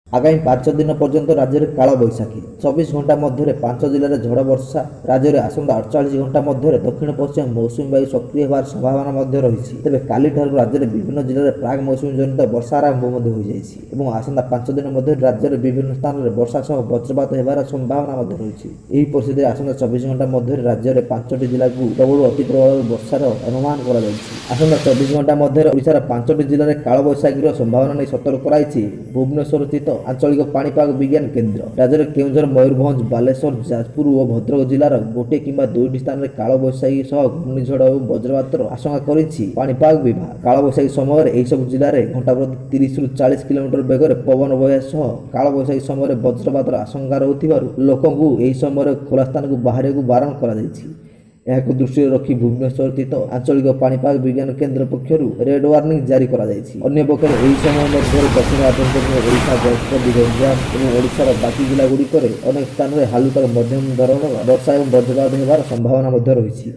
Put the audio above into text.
आगामी 5 दिन पर्यंत राज्य में काल बैशाखी 24 घंटा मध्य 5 जिले में झड़ वर्षा राज्य में आसंता 48 घंटा मध्य दक्षिण पश्चिम मौसुमी वायु सक्रिय होवार संभावना रही तेज काली राज्य में विभिन्न जिले में प्राग मौसुमी जनित वर्षा आरंभ हो आसंता 5 दिन मध्य राज्य में विभिन्न स्थान में वर्षा सह वज्रपात होबार संभावना रही परिस्थिति आसंता 24 घंटा मध्य राज्य में 5टी जिला को प्रबल अति प्रबल वर्षार अनुमान आसंता 24 घंटा मध्य ओडिशार 5टी जिले में काल बैशाखी संभावना नहीं सतर्क कराई भुवनेश्वर स्थित आंचलिक पाणीपाग विज्ञान केन्द्र राज्य में केउझर मयूरभंज बालेश्वर जाजपुर और भद्रक जिलार गोटे किंबा दुईटी स्थान में काल बैशाखी सह घूर्णिझड़ और वज्रपातर आशंका करिछि पाणीपाग विभाग। काल बैशाखी समय एही सब जिले में घंटा प्रति 30 ରୁ 40 किलोमीटर बेगर पवन बहया सह काल बैशाखी समय वज्रपातर आशंका रहुथिबारु लोकंकु एही समय खोला स्थान को बाहर को बारण करा जायछि। यह दृष्टि रखी भुवनेश्वर स्थित आंचलिक पाणीपाग विज्ञान केन्द्र पक्षर रेड वार्निंग जारी करपक्ष यह समय मध्य दक्षिण आभ्यंतरीण ओडिशा गजपति गंजाम और ओडिशार बाकी जिला गुड़िक अनेक स्थान में हालुका मध्यम धरणर वर्षा और वज्रपात होबार संभावना रही।